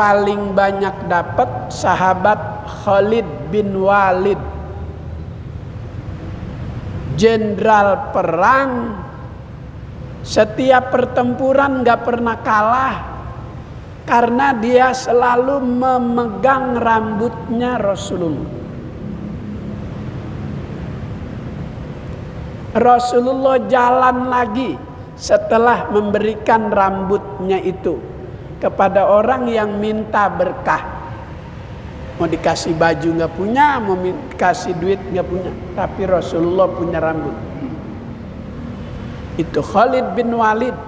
paling banyak dapat sahabat Khalid bin Walid, jenderal perang, setiap pertempuran gak pernah kalah karena dia selalu memegang rambutnya Rasulullah. Rasulullah jalan lagi setelah memberikan rambutnya itu kepada orang yang minta berkah. Mau dikasih baju gak punya, mau dikasih duit gak punya, tapi Rasulullah punya rambut. Itu Khalid bin Walid.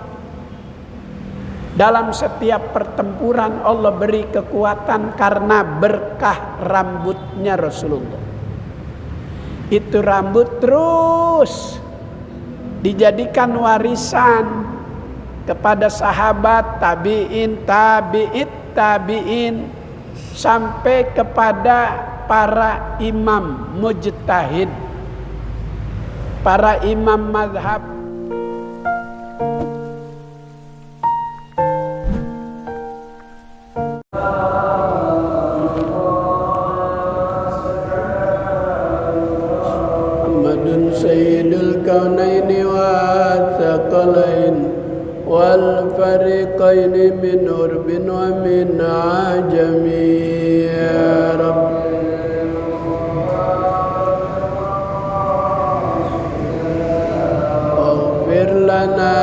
Dalam setiap pertempuran Allah beri kekuatan karena berkah rambutnya Rasulullah. Itu rambut terus dijadikan warisan kepada sahabat, tabi'in, tabi'in sampai kepada para imam mujtahid, para imam mazhab. Sayyidul kaunaini wa tsaqalain wal fariqaini min urbin wa min ajami ya Rabb. Ighfir lana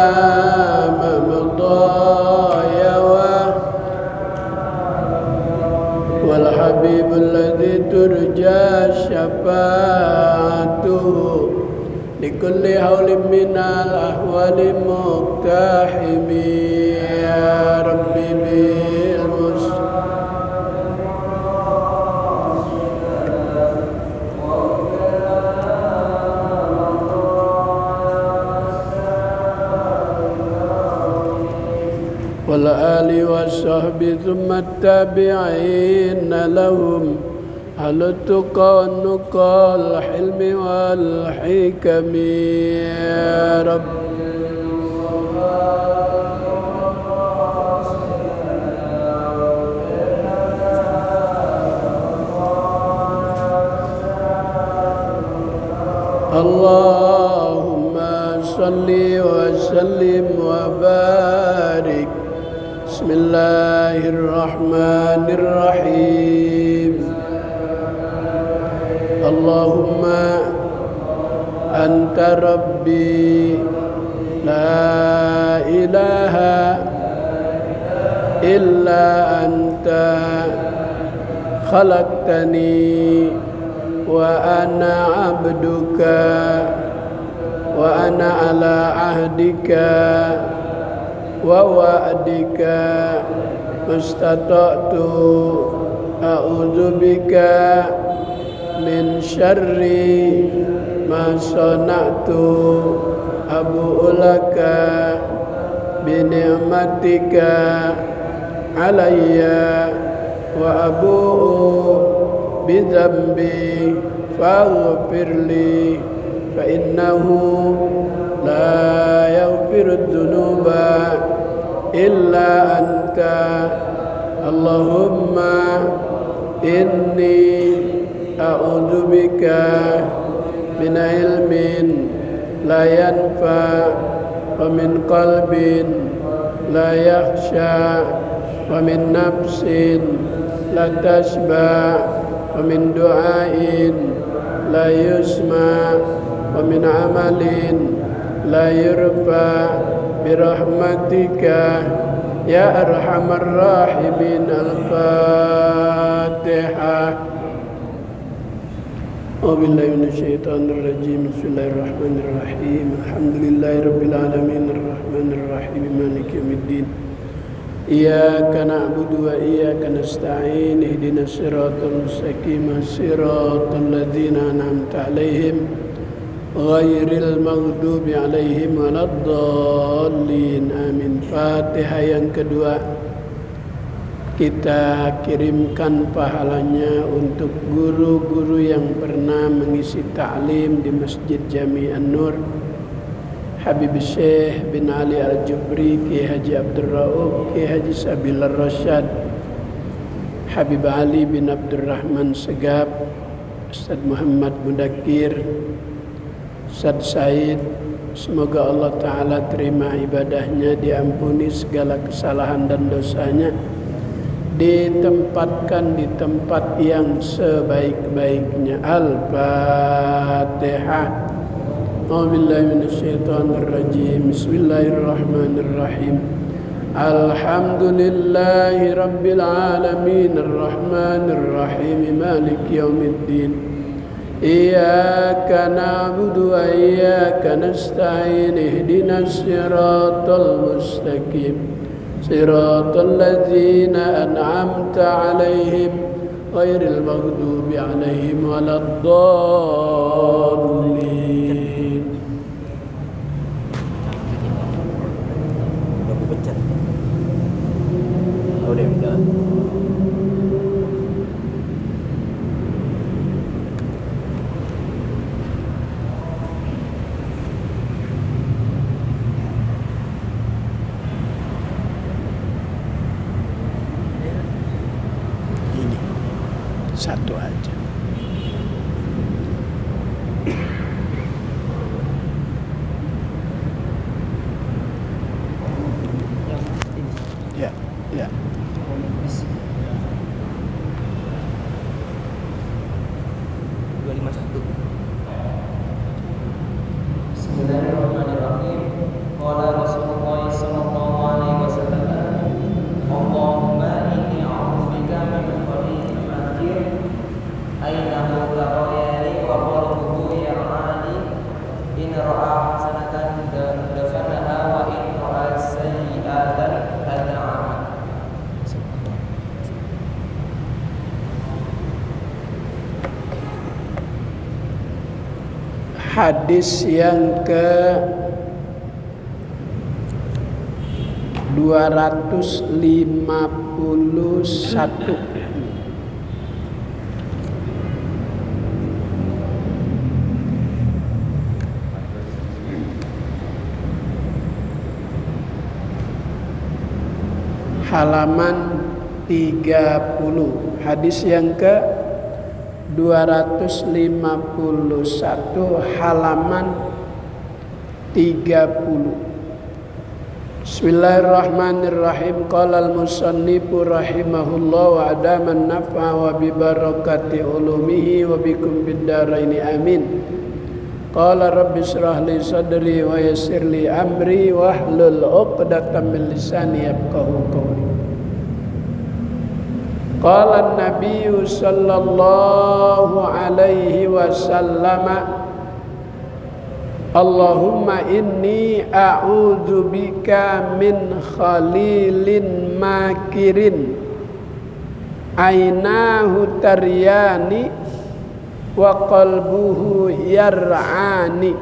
ma madaya wal habibul ladzi turja syafa'atuhu likulli haulin minal ahwali muqtahimi ya Rabbi bil wal ali wassahbi thumma tabi'in lahum Al-tuqa nuqa al-hilmi wal-hikami ya Rabb. Allahumma salli wa sallim wa barik. Bismillahirrahmanirrahim. Allahumma anta rabbi la ilaha illa anta khalaqtani wa ana abduka wa ana ala ahdika wa wa'dika mustata'tu a'udzu bika min syarri ma sana'tu abu'u laka bi ni'matika alayya wa abu'u bi dzambi faghfirli fa innahu la yaghfiru dzunuba illa anta. Allahumma inni a'udzu bika min ilmin la yanfa wa min qalbin la yakhsha wa min nafsin la tashba wa min du'ain la yusma wa min amalin la yurfa bi rahmatika ya arhamar rahimin. Al-Fatihah. A'udzubillahi minasyaitonir rajim. Bismillahirrahmanirrahim. Alhamdulillahirabbil alamin arrahmanir rahim maliki yaumiddin. Iyyaka na'budu wa iyyaka nasta'in. Ihdinas siratal mustaqim, siratal ladzina an'amta 'alaihim ghairil maghdubi 'alaihim waladdallin. Amin. Fatihah yang kedua kita kirimkan pahalanya untuk guru-guru yang pernah mengisi ta'lim di Masjid Jami' An-Nur, Habib Syekh bin Ali Al-Jubri, Kiai Haji Abdul Rauf, Kiai Haji Sabil Ar-Rasyad, Habib Ali bin Abdurrahman Segaf, Ustaz Muhammad Mudakir, Ustaz Said. Semoga Allah Ta'ala terima ibadahnya, diampuni segala kesalahan dan dosanya, ditempatkan di tempat yang sebaik-baiknya. Al-Fatihah. A'udzubillahi minasyaitonirrajim. Bismillahirrahmanirrahim. Alhamdulillahi rabbil alamin, arrahmanirrahim, maliki yaumiddin. Iyyaka na'budu wa iyyaka nasta'in, ihdinas siratal mustaqim, siratal ladzina an'amta 'alaihim ghairil maghdubi 'alaihim waladdallin. Aku pencet. Oh, dia udah. Satu aja. Ya, ya. Bismillahirrahmanirrahim. Qala Rasulullah sallallahu alaihi wasallam, Allahumma inni a'udzubika min qalbin makir, ainahu tarayani wa qalbuhu yar'ani, in ra'a hasanatan dafanaha wa in ra'a sayyi'atan ad'aha. Hadis yang ke 251. Halaman 30. Hadis yang ke 251, halaman 30. Bismillahirrahmanirrahim. Qala al-musannifu rahimahullah wa adaman naf'a wa bi barakati ulumihi wa bikum bid daraini amin. Qala rabbi shrah li sadri wa yassir li amri wahlul 'uqdatam min lisani yafqahu qawli. Qala an-nabiy sallallahu alaihi wasallam, Allahumma inni a'udzu bika min khalilin makirin, ainahu taryani wa qalbuhu yar'ani,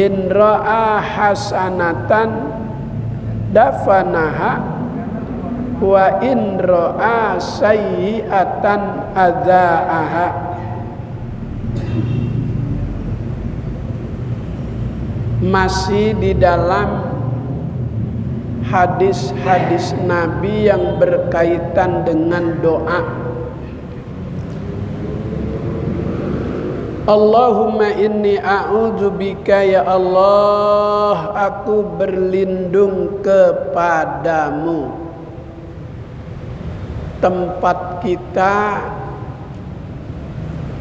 in ra'a hasanatan dafanaha wa in ra'a sayyi'atan adza'aha. Masih di dalam hadis-hadis Nabi yang berkaitan dengan doa. Allahumma inni a'udzubika, ya Allah, aku berlindung kepadamu. Tempat kita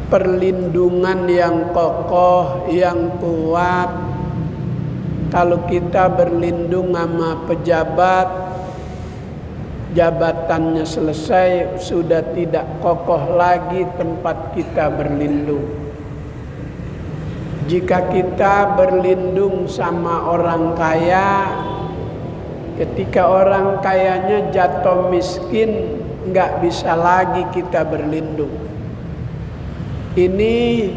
perlindungan yang kokoh, yang kuat. Kalau kita berlindung sama pejabat, jabatannya selesai, sudah tidak kokoh lagi tempat kita berlindung. Jika kita berlindung sama orang kaya, ketika orang kayanya jatuh miskin, nggak bisa lagi kita berlindung. Ini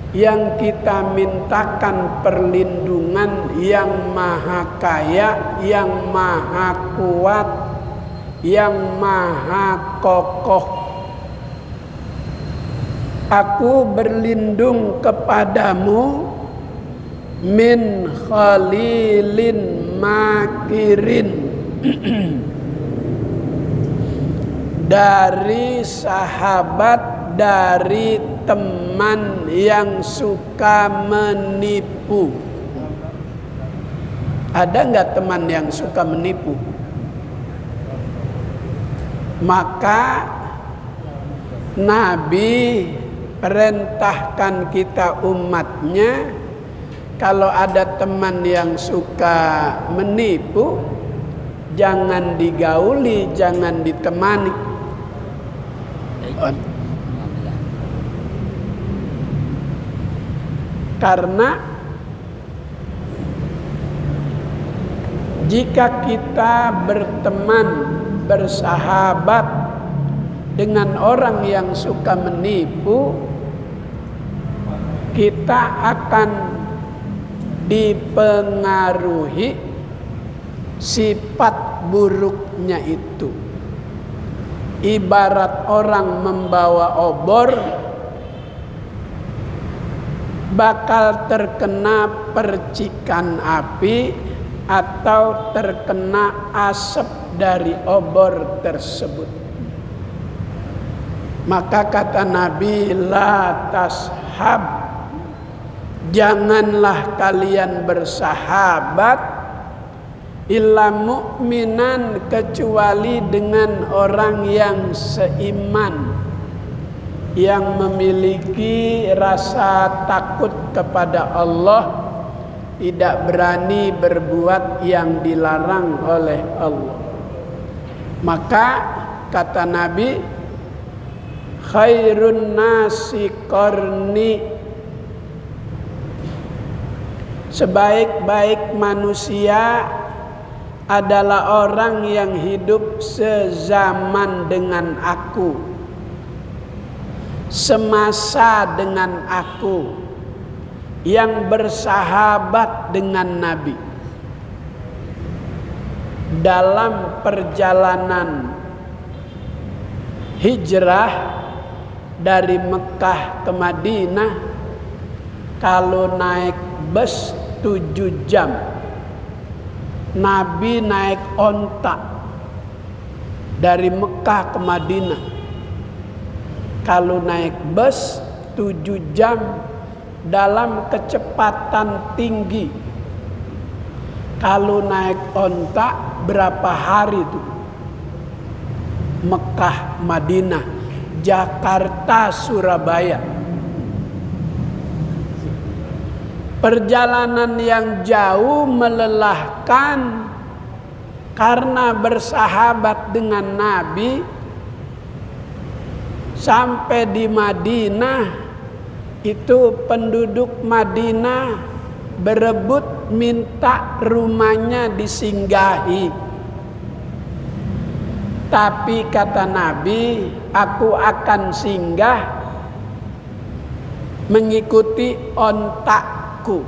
yang kita mintakan perlindungan yang maha kaya, yang maha kuat, yang maha kokoh. Aku berlindung kepadamu min khalilin makirin, dari sahabat, dari teman yang suka menipu. Ada nggak teman yang suka menipu? Maka Nabi perintahkan kita umatnya, kalau ada teman yang suka menipu, jangan digauli, jangan ditemani. Karena jika kita berteman, bersahabat dengan orang yang suka menipu, kita akan dipengaruhi sifat buruknya itu. Ibarat orang membawa obor, bakal terkena percikan api atau terkena asap dari obor tersebut. Maka kata Nabi, la tashab, janganlah kalian bersahabat illa mu'minan, kecuali dengan orang yang seiman, yang memiliki rasa takut kepada Allah, tidak berani berbuat yang dilarang oleh Allah. Maka kata Nabi, khairun nasi qarni, sebaik-baik manusia adalah orang yang hidup sezaman dengan aku, semasa dengan aku, yang bersahabat dengan Nabi. Dalam perjalanan hijrah dari Mekah ke Madinah, kalau naik bus 7 jam, Nabi naik onta dari Mekah ke Madinah. Kalau naik bus 7 jam dalam kecepatan tinggi. Kalau naik onta berapa hari itu? Mekah, Madinah, Jakarta, Surabaya. Perjalanan yang jauh, melelahkan, karena bersahabat dengan Nabi. Sampai di Madinah, itu penduduk Madinah berebut minta rumahnya disinggahi. Tapi kata Nabi, aku akan singgah mengikuti ontakku.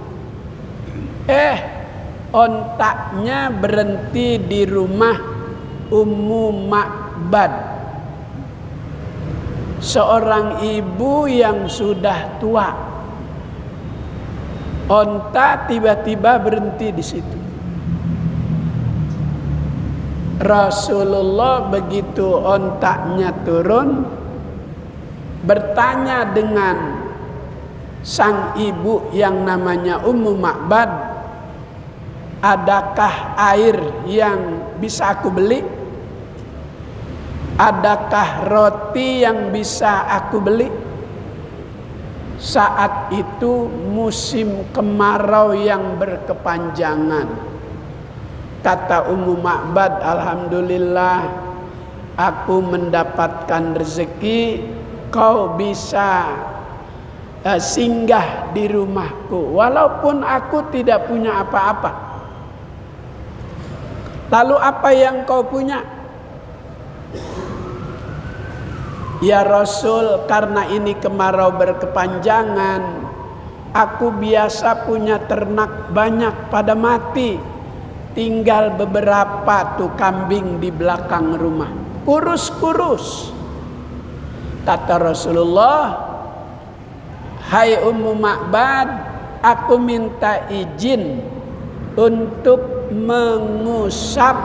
Ontaknya berhenti di rumah Ummu Ma'bad, seorang ibu yang sudah tua. Onta tiba-tiba berhenti di situ. Rasulullah begitu ontaknya turun, bertanya dengan sang ibu yang namanya Ummu Ma'bad, adakah air yang bisa aku beli? Adakah roti yang bisa aku beli? Saat itu musim kemarau yang berkepanjangan. Kata Ummu Ma'bad, alhamdulillah aku mendapatkan rezeki, kau bisa singgah di rumahku walaupun aku tidak punya apa-apa. Lalu apa yang kau punya? Ya Rasul, karena ini kemarau berkepanjangan, aku biasa punya ternak banyak pada mati. Tinggal beberapa tuh kambing di belakang rumah, kurus-kurus. Kata Rasulullah, hai Ummu Ma'bad, aku minta izin untuk mengusap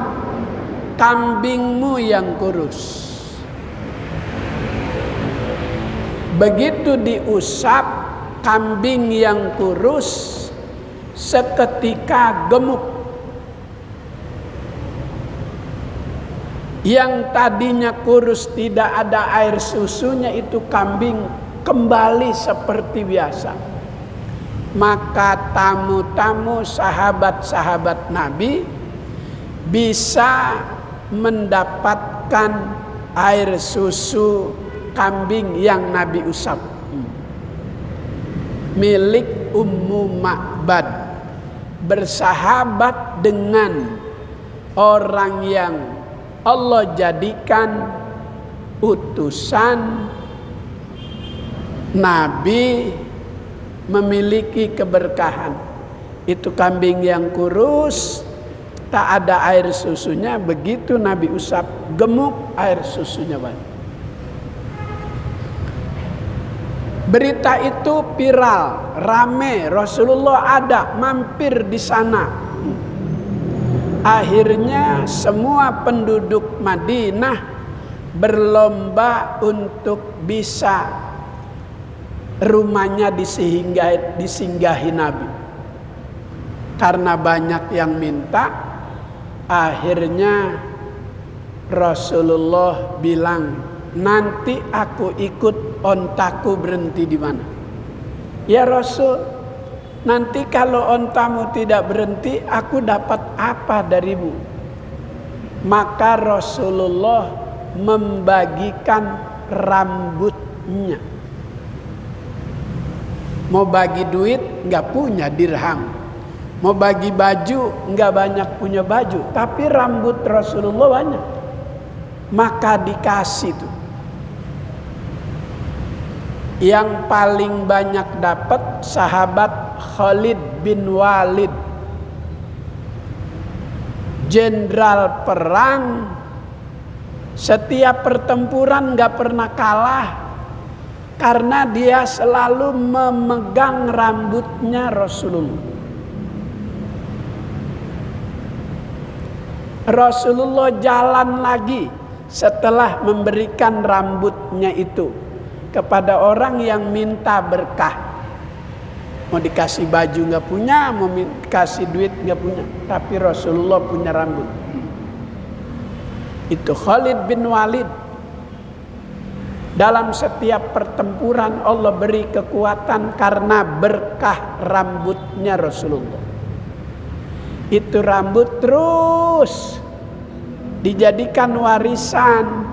kambingmu yang kurus. Begitu diusap, kambing yang kurus seketika gemuk. Yang tadinya kurus tidak ada air susunya, itu kambing kembali seperti biasa. Maka tamu-tamu sahabat-sahabat Nabi bisa mendapatkan air susu kambing yang Nabi usap, milik Ummu Ma'bad, bersahabat dengan orang yang Allah jadikan utusan Nabi, memiliki keberkahan. Itu kambing yang kurus, tak ada air susunya, begitu Nabi usap, gemuk, air susunya banyak. Berita itu viral, rame, Rasulullah ada mampir di sana. Akhirnya semua penduduk Madinah berlomba untuk bisa rumahnya disinggahi Nabi. Karena banyak yang minta, akhirnya Rasulullah bilang, nanti aku ikut, ontaku berhenti di mana. Ya Rasul, nanti kalau ontamu tidak berhenti, aku dapat apa darimu? Maka Rasulullah membagikan rambutnya. Mau bagi duit nggak punya dirham, mau bagi baju nggak banyak punya baju, tapi rambut Rasulullah banyak. Maka dikasih tuh. Yang paling banyak dapat sahabat Khalid bin Walid, jenderal perang, setiap pertempuran gak pernah kalah, karena dia selalu memegang rambutnya Rasulullah. Rasulullah jalan lagi setelah memberikan rambutnya itu kepada orang yang minta berkah. Mau dikasih baju nggak punya, mau dikasih duit nggak punya, tapi Rasulullah punya rambut. Itu Khalid bin Walid. Dalam setiap pertempuran Allah beri kekuatan karena berkah rambutnya Rasulullah. Itu rambut terus dijadikan warisan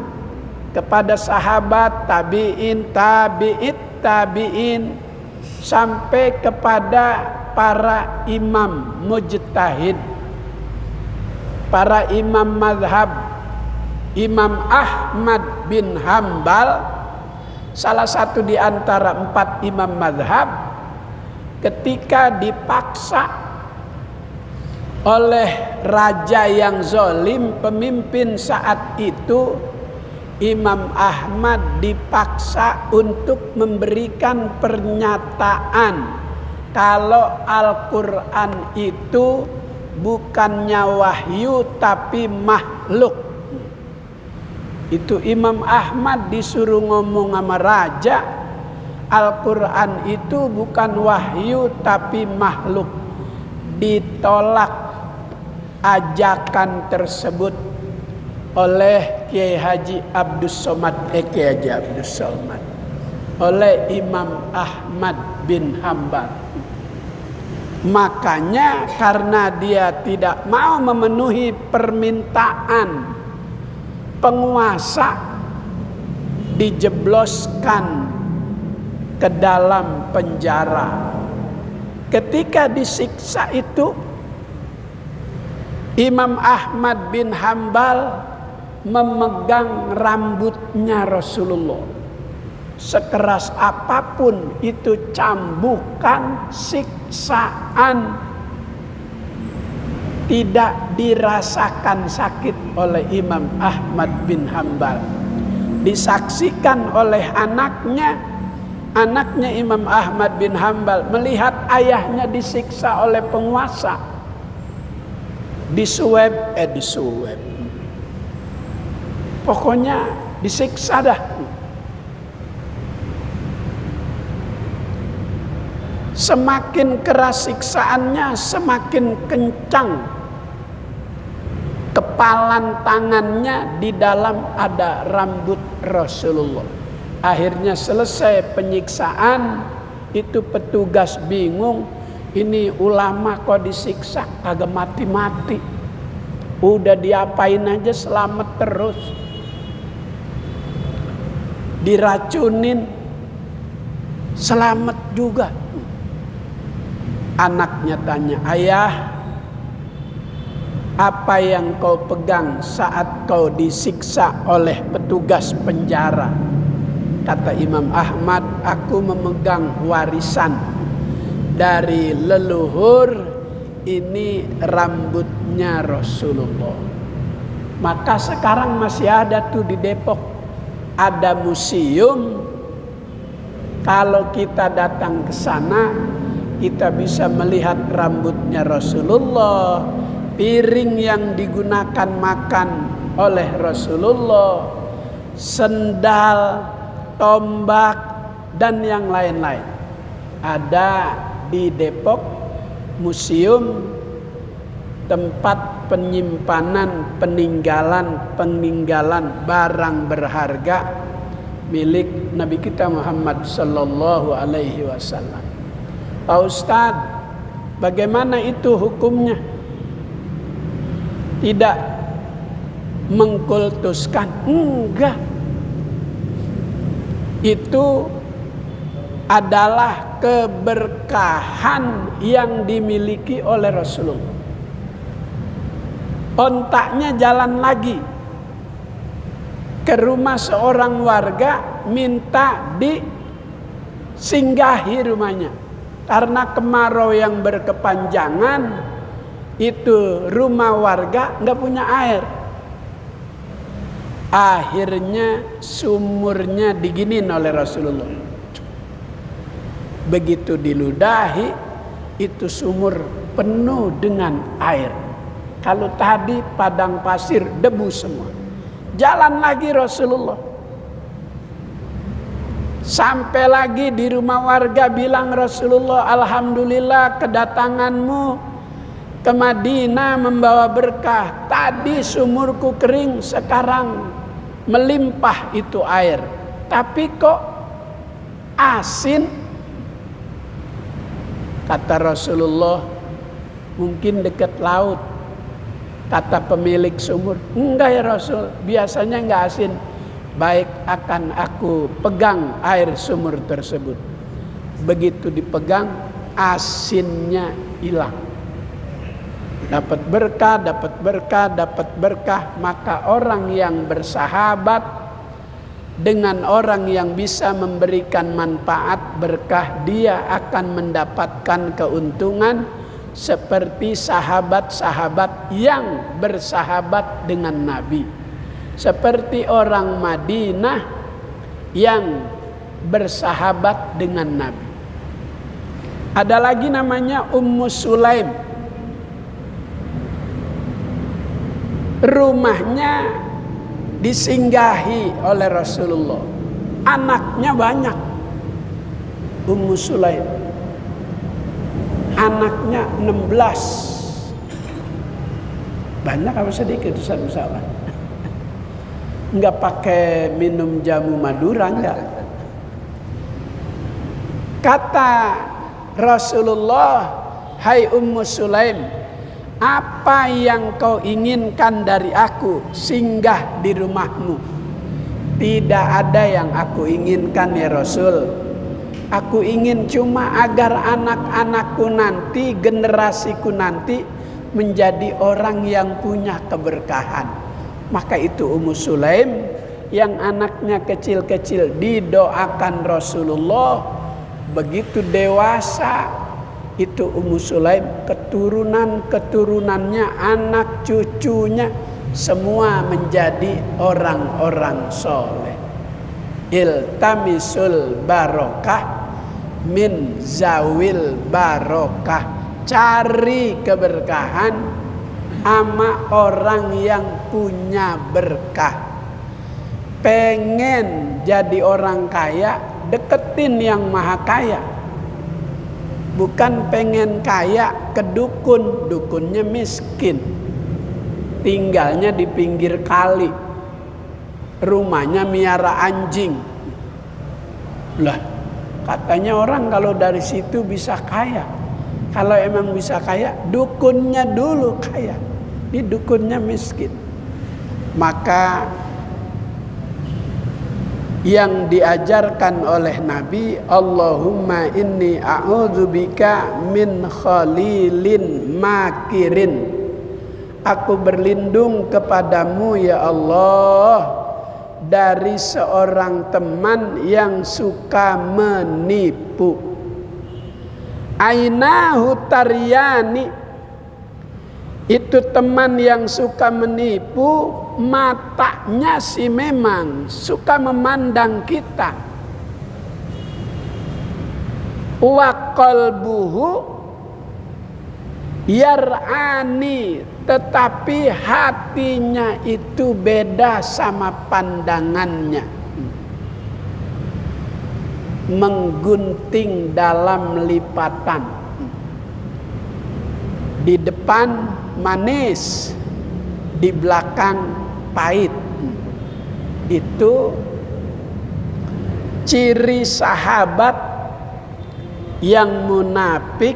kepada sahabat, tabi'in, tabi'in, sampai kepada para imam mujtahid, para imam mazhab. Imam Ahmad bin Hambal, salah satu di antara 4 imam mazhab, ketika dipaksa oleh raja yang zalim, pemimpin saat itu, Imam Ahmad dipaksa untuk memberikan pernyataan kalau Al-Quran itu bukannya wahyu tapi makhluk. Itu Imam Ahmad disuruh ngomong sama raja, Al-Quran itu bukan wahyu tapi makhluk. Ditolak ajakan tersebut oleh Kiai Haji Abdus Somad, oleh Imam Ahmad bin Hambal. Makanya karena dia tidak mau memenuhi permintaan penguasa, dijebloskan ke dalam penjara. Ketika disiksa itu, Imam Ahmad bin Hambal memegang rambutnya Rasulullah. Sekeras apapun itu cambukan, siksaan, tidak dirasakan sakit oleh Imam Ahmad bin Hambal. Disaksikan oleh anaknya Imam Ahmad bin Hambal melihat ayahnya disiksa oleh penguasa. Disuweb. Pokoknya disiksa dah. Semakin keras siksaannya, semakin kencang kepalan tangannya, di dalam ada rambut Rasulullah. Akhirnya selesai penyiksaan, itu petugas bingung, ini ulama kok disiksa kagak mati-mati, udah diapain aja selamat terus, diracunin selamat juga. Anaknya tanya, ayah, apa yang kau pegang saat kau disiksa oleh petugas penjara? Kata Imam Ahmad, aku memegang warisan dari leluhur, ini rambutnya Rasulullah. Maka sekarang masih ada tuh di Depok, ada museum. Kalau kita datang ke sana, kita bisa melihat rambutnya Rasulullah, piring yang digunakan makan oleh Rasulullah, sendal, tombak, dan yang lain-lain. Ada di Depok museum, tempat penyimpanan peninggalan barang berharga milik Nabi kita Muhammad sallallahu alaihi wasallam. Pak Ustadz, bagaimana itu hukumnya? Tidak mengkultuskan? Enggak. Itu adalah keberkahan yang dimiliki oleh Rasulullah. Ontaknya jalan lagi ke rumah seorang warga, minta disinggahi rumahnya. Karena kemarau yang berkepanjangan, itu rumah warga nggak punya air. Akhirnya sumurnya diginin oleh Rasulullah. Begitu diludahi, itu sumur penuh dengan air. Kalau tadi padang pasir, debu semua. Jalan lagi Rasulullah. Sampai lagi di rumah warga, bilang Rasulullah, alhamdulillah kedatanganmu ke Madinah membawa berkah. Tadi sumurku kering, sekarang melimpah itu air. Tapi kok asin? Kata Rasulullah, mungkin dekat laut. Kata pemilik sumur, enggak ya Rasul, biasanya enggak asin. Baik, akan aku pegang air sumur tersebut. Begitu dipegang, asinnya hilang. Dapat berkah, dapat berkah, dapat berkah. Maka orang yang bersahabat dengan orang yang bisa memberikan manfaat berkah, dia akan mendapatkan keuntungan seperti sahabat-sahabat yang bersahabat dengan Nabi. Seperti orang Madinah yang bersahabat dengan Nabi. Ada lagi namanya Ummu Sulaim. Rumahnya disinggahi oleh Rasulullah. Anaknya banyak. Ummu Sulaim. Anaknya 16. Banyak apa sedikit Ustaz? Enggak pakai minum jamu Madura, enggak. Kata Rasulullah, hai Ummu Sulaim, apa yang kau inginkan dari aku singgah di rumahmu? Tidak ada yang aku inginkan ya Rasul. Aku ingin cuma agar anak-anakku nanti, generasiku nanti menjadi orang yang punya keberkahan. Maka itu Ummu Sulaim yang anaknya kecil-kecil didoakan Rasulullah. Begitu dewasa, itu Ummu Sulaim, keturunan-keturunannya, anak cucunya semua menjadi orang-orang soleh. Iltamisul barokah min zawil barokah. Cari keberkahan sama orang yang punya berkah. Pengen jadi orang kaya, deketin yang maha kaya. Bukan pengen kaya ke dukun, dukunnya miskin. Tinggalnya di pinggir kali. Rumahnya miara anjing. Lah, katanya orang kalau dari situ bisa kaya. Kalau emang bisa kaya, dukunnya dulu kaya. Ini dukunnya miskin. Maka yang diajarkan oleh Nabi, Allahumma inni a'udzubika min khalilin makirin. Aku berlindung kepadamu ya Allah dari seorang teman yang suka menipu. Ainahu taryani, itu teman yang suka menipu, matanya sih memang suka memandang kita. Wa qalbuhu yar'ani, tetapi hatinya itu beda sama pandangannya. Menggunting dalam lipatan. Di depan manis, di belakang pahit. Itu ciri sahabat yang munafik,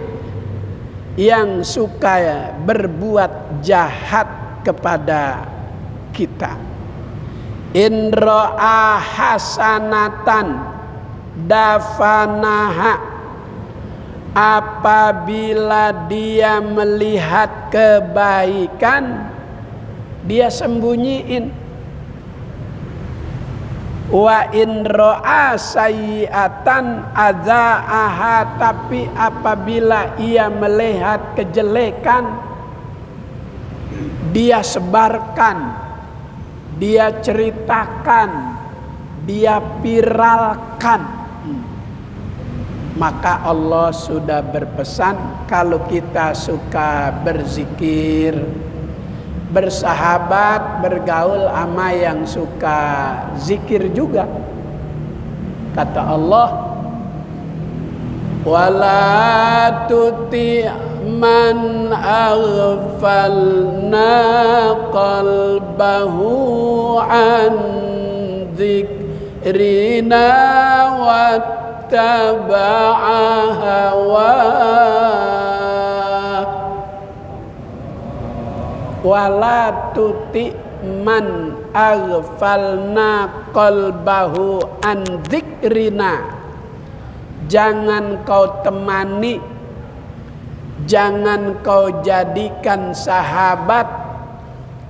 yang suka berbuat jahat kepada kita. In ra'a hasanatan dafanaha, apabila dia melihat kebaikan dia sembunyiin. Wa in ra'a sayyi'atan adza'aha, tapi apabila ia melihat kejelekan dia sebarkan, dia ceritakan, dia viralkan. Maka Allah sudah berpesan, kalau kita suka berzikir, bersahabat, bergaul sama yang suka zikir juga. Kata Allah, wala tuti man aghfalna qalbahu an dzikrina wattaba'a hawa. Wala tuti man aghfalna qalbahu an dzikrina, jangan kau temani, jangan kau jadikan sahabat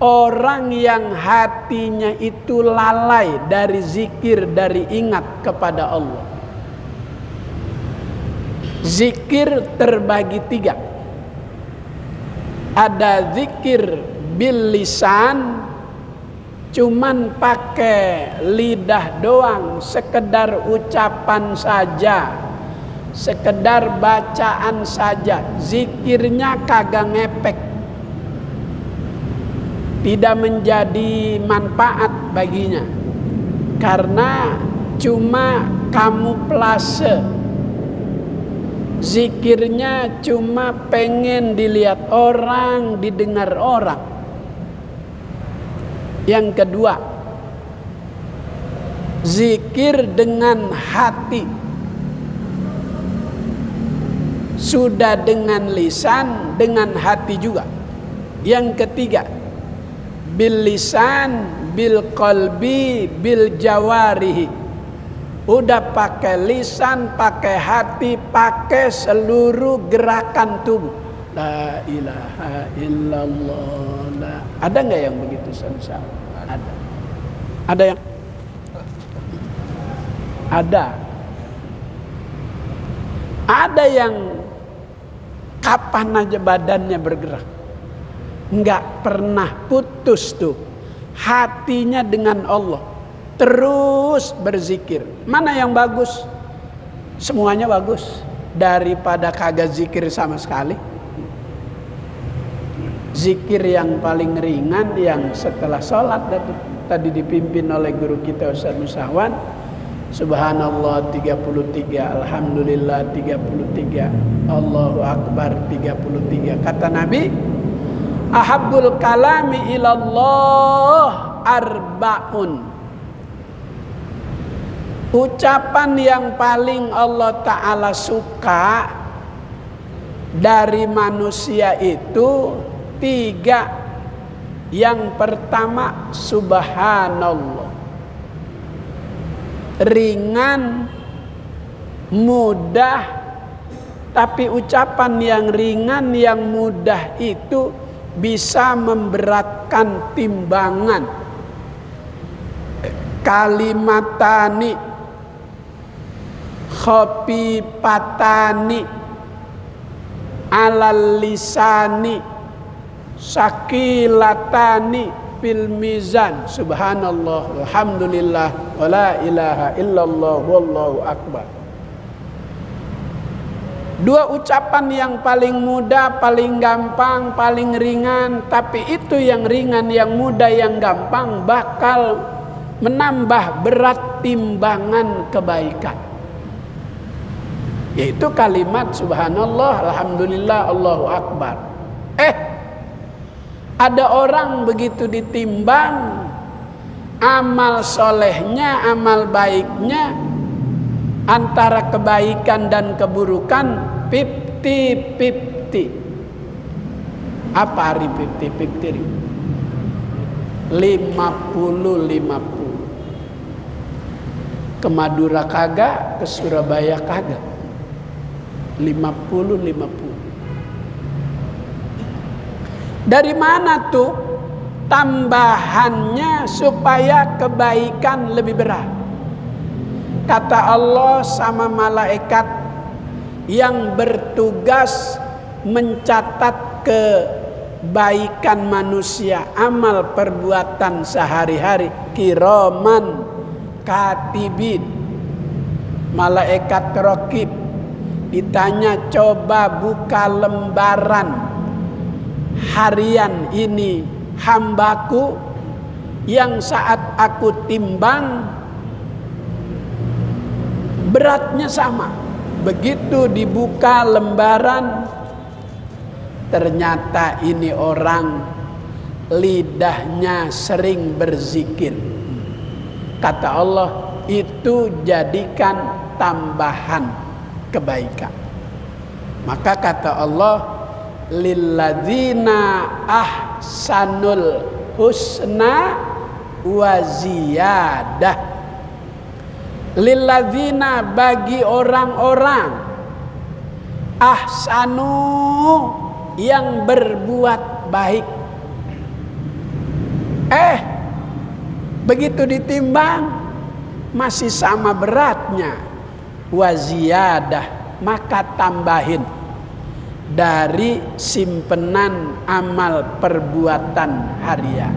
orang yang hatinya itu lalai dari zikir, dari ingat kepada Allah. Zikir terbagi 3. Ada zikir bil lisan, cuman pakai lidah doang, sekedar ucapan saja, sekedar bacaan saja, zikirnya kagak ngepek, tidak menjadi manfaat baginya, karena cuma kamuflase. Zikirnya cuma pengen dilihat orang, didengar orang. Yang kedua, zikir dengan hati. Sudah dengan lisan, dengan hati juga. Yang ketiga, bil lisan, bil qalbi, bil jawarihi. Udah pakai lisan, pakai hati, pakai seluruh gerakan tubuh. La ilaha illallah. Ada nggak yang begitu sama? Ada. Ada yang? Ada. Ada yang kapan aja badannya bergerak, nggak pernah putus tuh hatinya dengan Allah. Terus berzikir. Mana yang bagus? Semuanya bagus. Daripada kagak zikir sama sekali. Zikir yang paling ringan yang setelah sholat tadi dipimpin oleh guru kita Ustaz Musahwan. Subhanallah 33, Alhamdulillah 33, Allahu Akbar 33. Kata Nabi, ahabbul kalami ilallah arba'un. Ucapan yang paling Allah Ta'ala suka dari manusia itu 3. Yang pertama, subhanallah. Ringan, mudah, tapi ucapan yang ringan, yang mudah itu bisa memberatkan timbangan. Kalimatani khafifatan alal lisani sakilatani fil mizan. Subhanallah, alhamdulillah, wala ilaha illallah, wallahu akbar. 2 ucapan yang paling mudah, paling gampang, paling ringan. Tapi itu yang ringan, yang mudah, yang gampang bakal menambah berat timbangan kebaikan. Yaitu kalimat subhanallah, alhamdulillah, Allahu akbar. Ada orang begitu ditimbang amal solehnya, amal baiknya, antara kebaikan dan keburukan 50-50. Apa hari 50-50? 50-50. Ke Madura kagak, ke Surabaya kagak. 50-50. Dari mana tuh tambahannya supaya kebaikan lebih berat? Kata Allah sama malaikat yang bertugas mencatat kebaikan manusia, amal perbuatan sehari-hari, kiraman katibin, malaikat raqib. Ditanya, coba buka lembaran harian ini hambaku yang saat aku timbang beratnya sama. Begitu dibuka lembaran, ternyata ini orang lidahnya sering berzikir. Kata Allah, itu jadikan tambahan kebaikan. Maka kata Allah, lilladzina ahsanul husna wa ziyadah. Lilladzina, bagi orang-orang, ahsanu, yang berbuat baik. Begitu ditimbang masih sama beratnya, wa ziyadah, maka tambahin dari simpenan amal perbuatan harian.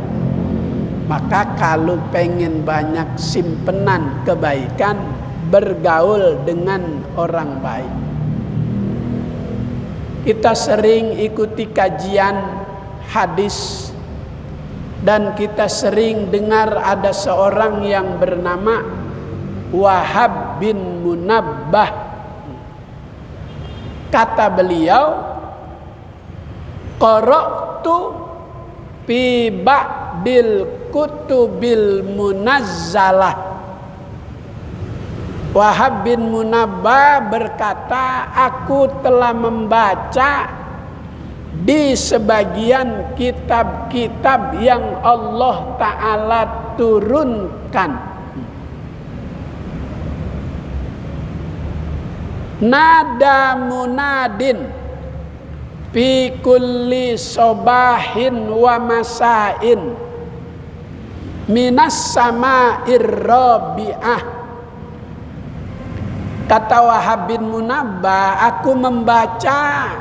Maka kalau pengen banyak simpenan kebaikan, bergaul dengan orang baik. Kita sering ikuti kajian hadis, dan kita sering dengar ada seorang yang bernama Wahab bin Munabbah. Kata beliau, qara'tu fi ba'dil kutubil munazzalah. Wahab bin Munabbah berkata, aku telah membaca di sebagian kitab-kitab yang Allah Ta'ala turunkan. Nada munadin fi kulli sobahin wa masain minas sama'ir rabi'ah. Kata Wahab bin Munabbah, aku membaca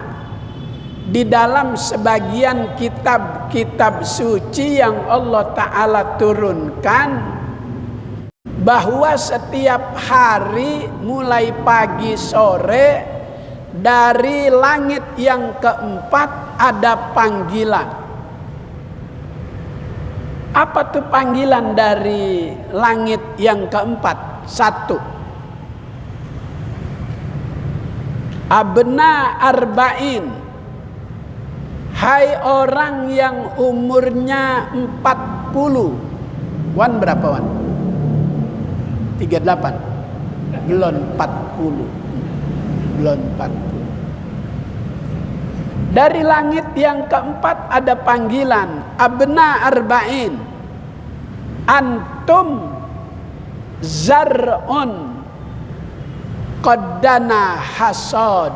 di dalam sebagian kitab-kitab suci yang Allah Ta'ala turunkan, bahwa setiap hari mulai pagi sore dari langit yang keempat ada panggilan. Apa tuh panggilan dari langit yang keempat? Satu, abna arba'in, hai orang yang umurnya 40. Wan berapa wan? 38. Belum 40. Belum 40. Dari langit yang keempat ada panggilan abna arba'in, antum zar'un qaddana hasad.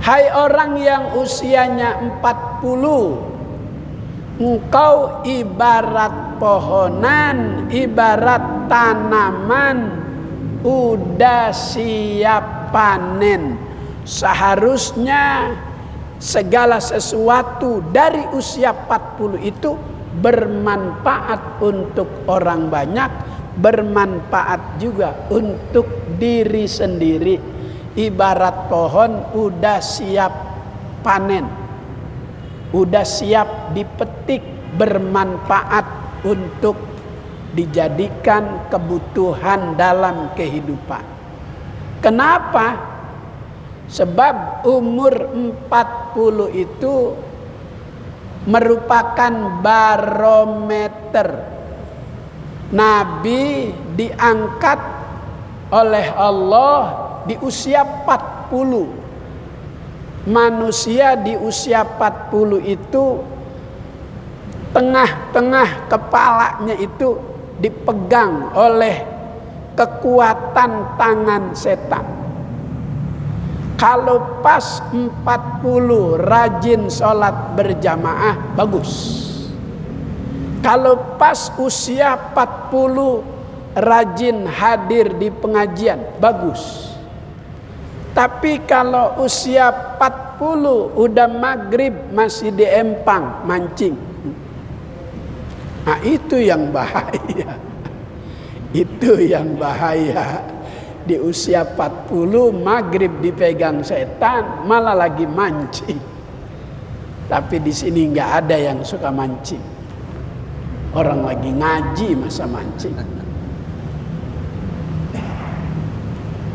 Hai orang yang usianya 40, engkau ibarat pohonan, ibarat tanaman udah siap panen. Seharusnya segala sesuatu dari usia 40 itu bermanfaat untuk orang banyak, bermanfaat juga untuk diri sendiri. Ibarat pohon udah siap panen, udah siap dipetik, bermanfaat untuk dijadikan kebutuhan dalam kehidupan. Kenapa? Sebab umur 40 itu merupakan barometer. Nabi diangkat oleh Allah di usia 40. Manusia di usia 40 itu tengah-tengah kepalanya itu dipegang oleh kekuatan tangan setan. Kalau pas 40 rajin sholat berjamaah, bagus. Kalau pas usia 40 rajin hadir di pengajian, bagus. Tapi kalau usia 40 udah maghrib masih di empang mancing, nah itu yang bahaya. Itu yang bahaya. Di usia 40 maghrib dipegang setan, malah lagi mancing. Tapi di sini nggak ada yang suka mancing. Orang lagi ngaji masa mancing.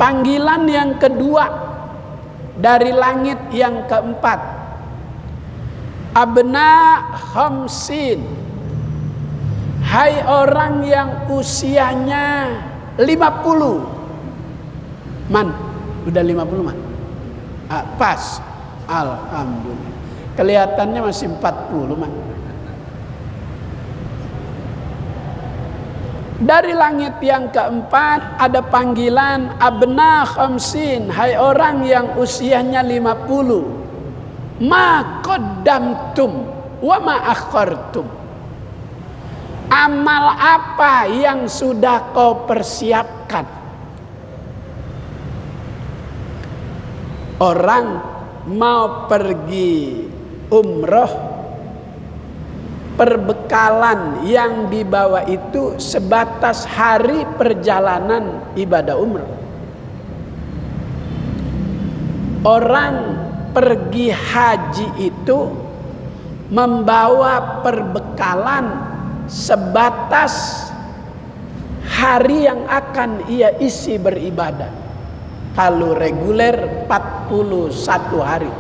Panggilan yang kedua dari langit yang keempat, abna khamsin, hai orang yang usianya 50. Man, udah 50 man? Pas, alhamdulillah. Kelihatannya masih 40 man. Dari langit yang keempat ada panggilan abna khamsin, hai orang yang usianya 50. Ma qaddamtum wa ma akhartum. Amal apa yang sudah kau persiapkan? Orang mau pergi umroh, perbekalan yang dibawa itu sebatas hari perjalanan ibadah umroh. Orang pergi haji itu membawa perbekalan sebatas hari yang akan ia isi beribadah. Kalau reguler 41 hari,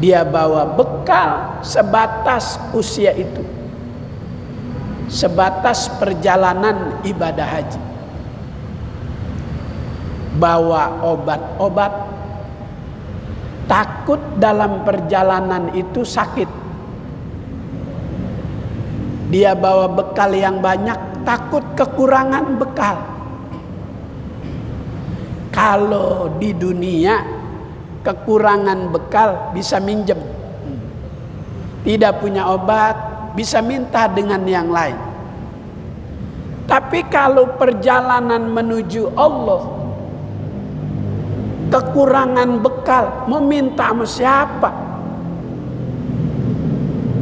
dia bawa bekal sebatas usia itu, sebatas perjalanan ibadah haji. Bawa obat-obat, takut dalam perjalanan itu sakit. Dia bawa bekal yang banyak, takut kekurangan bekal. Kalau di dunia kekurangan bekal bisa minjem, tidak punya obat bisa minta dengan yang lain. Tapi kalau perjalanan menuju Allah, kekurangan bekal mau minta sama siapa?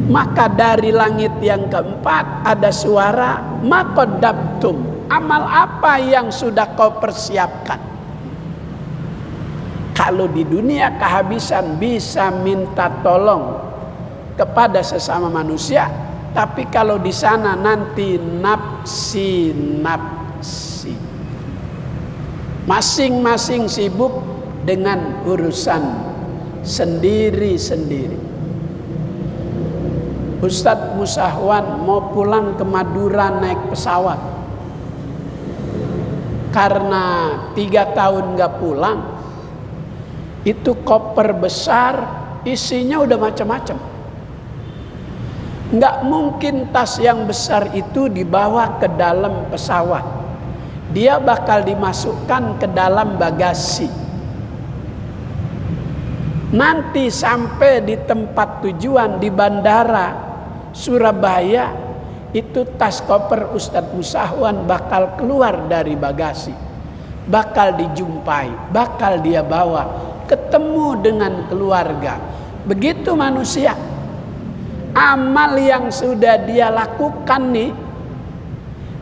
Maka dari langit yang keempat ada suara maqaddabtum, amal apa yang sudah kau persiapkan? Kalau di dunia kehabisan bisa minta tolong kepada sesama manusia, Tapi kalau di sana nanti nafsi. Masing-masing sibuk dengan urusan sendiri-sendiri. Ustadz Musahwan mau pulang ke Madura naik pesawat. Karena 3 tahun gak pulang, itu koper besar, isinya udah macam-macam. Nggak mungkin tas yang besar itu dibawa ke dalam pesawat. Dia bakal dimasukkan ke dalam bagasi. Nanti sampai di tempat tujuan di bandara Surabaya, itu tas koper Ustadz Musahwan bakal keluar dari bagasi. Bakal dijumpai, bakal dia bawa, ketemu dengan keluarga. Begitu manusia. Amal yang sudah dia lakukan nih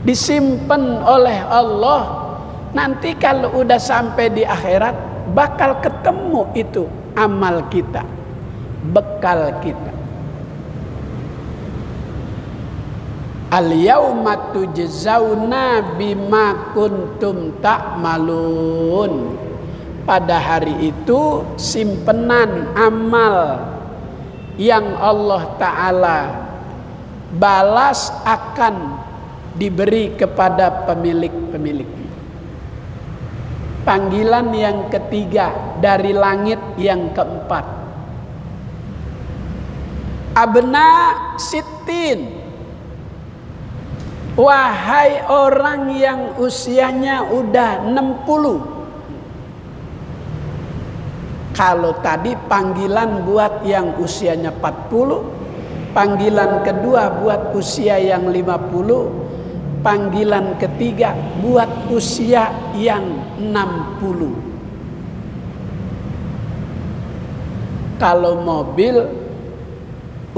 disimpan oleh Allah. Nanti kalau udah sampai di akhirat bakal ketemu itu amal kita, bekal kita. Al-yauma tujzauna bima kuntum ta'malun. Pada hari itu simpenan amal yang Allah Ta'ala balas akan diberi kepada pemilik-pemiliknya. Panggilan yang ketiga dari langit yang keempat. Abna sittin. Wahai orang yang usianya udah 60. Kalau tadi panggilan buat yang usianya 40, panggilan kedua buat usia yang 50, panggilan ketiga buat usia yang 60. Kalau mobil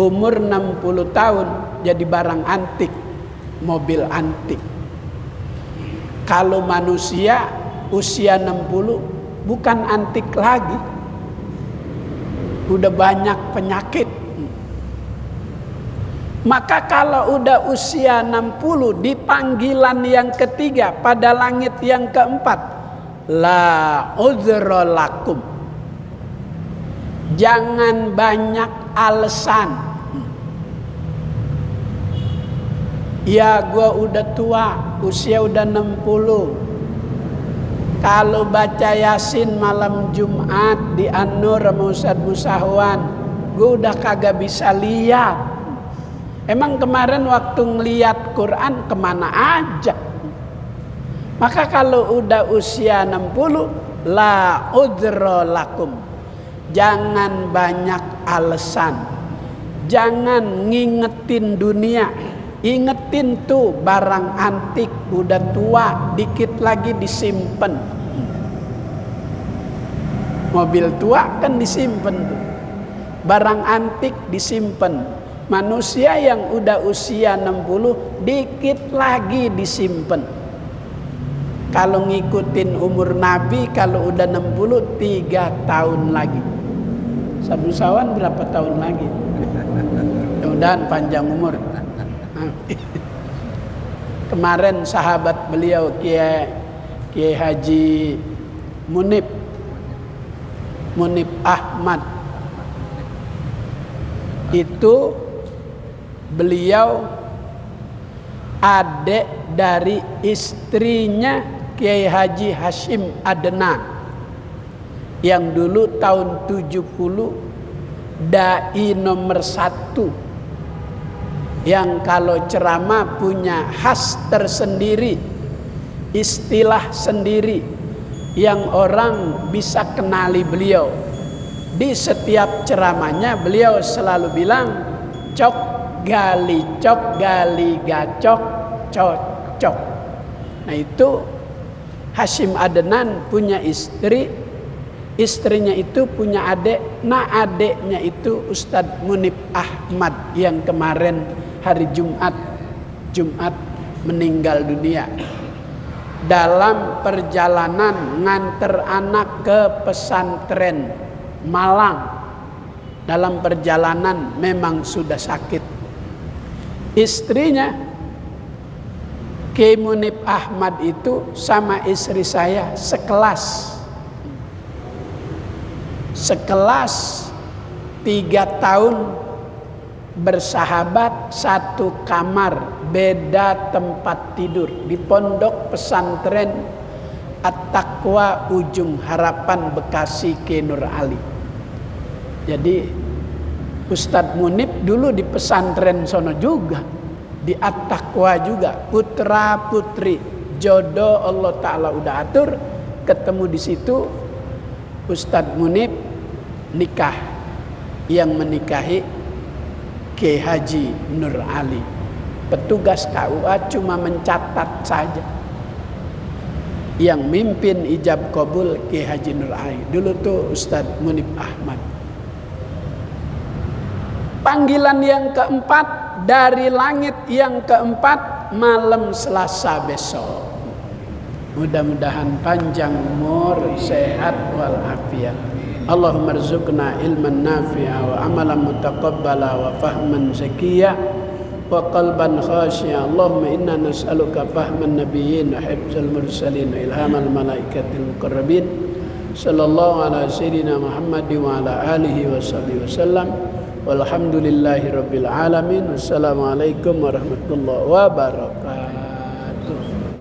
umur 60 tahun jadi barang antik, mobil antik. Kalau manusia usia 60 bukan antik lagi. Udah banyak penyakit. Maka kalau udah usia 60 di panggilan yang ketiga pada langit yang keempat, la uzra lakum. Jangan banyak alasan. Ya gua udah tua, usia udah 60. Kalau baca Yasin malam Jumat di An-Nur sama Ustadz Musahwan, gue udah kagak bisa lihat. Emang kemarin waktu ngeliat Quran kemana aja? Maka kalau udah usia 60, la udra lakum. Jangan banyak alasan. Jangan ngingetin dunia. Ingetin tuh barang antik udah tua, dikit lagi disimpan. Mobil tua kan disimpan tuh. Barang antik disimpan. Manusia yang udah usia 60 dikit lagi disimpan. Kalau ngikutin umur Nabi, kalau udah 60 3 tahun lagi. Sabu Sawan berapa tahun lagi? Mudah-mudahan panjang umur. Kemarin sahabat beliau Kiai Haji Munib Ahmad itu beliau adik dari istrinya Kiai Haji Hashim Adnan yang dulu tahun 70 dai nomor 1 yang kalau ceramah punya khas tersendiri, istilah sendiri yang orang bisa kenali beliau. Di setiap ceramahnya beliau selalu bilang cok gali gacok cocok. Nah itu Hashim Adnan punya istri, istrinya itu punya adik. Nah adiknya itu Ustadz Munib Ahmad yang kemarin hari Jumat meninggal dunia dalam perjalanan nganter anak ke pesantren Malang. Dalam perjalanan memang sudah sakit. Istrinya Kiai Munib Ahmad itu sama istri saya sekelas 3 tahun bersahabat, satu kamar, beda tempat tidur di pondok pesantren At-Taqwa Ujung Harapan Bekasi Kiai Nur Ali. Jadi Ustadz Munib dulu di pesantren sono juga, di At-Taqwa juga, putra putri jodoh Allah Ta'ala udah atur, ketemu di situ. Ustadz Munib nikah, yang menikahi Kiai Haji Nur Ali. Petugas KUA cuma mencatat saja. Yang mimpin ijab kabul Kiai Haji Nur Ali. Dulu tuh Ustadz Munib Ahmad. Panggilan yang keempat dari langit yang keempat malam Selasa besok. Mudah-mudahan panjang umur, sehat walafiat. Allahumma rzuqna ilman nafi'a wa amalan mutaqabbala wa fahman zakiyya wa qalban khashi'a. Allahumma inna nas'aluka fahman nabiyyin wa hifzal mursalin wa ilhamal malaikatil muqarrabin. Sallallahu ala sayyidina Muhammad wa ala alihi wa sahbihi wasallam. Walhamdulillahi rabbil alamin. Wassalamualaikum warahmatullahi wabarakatuh.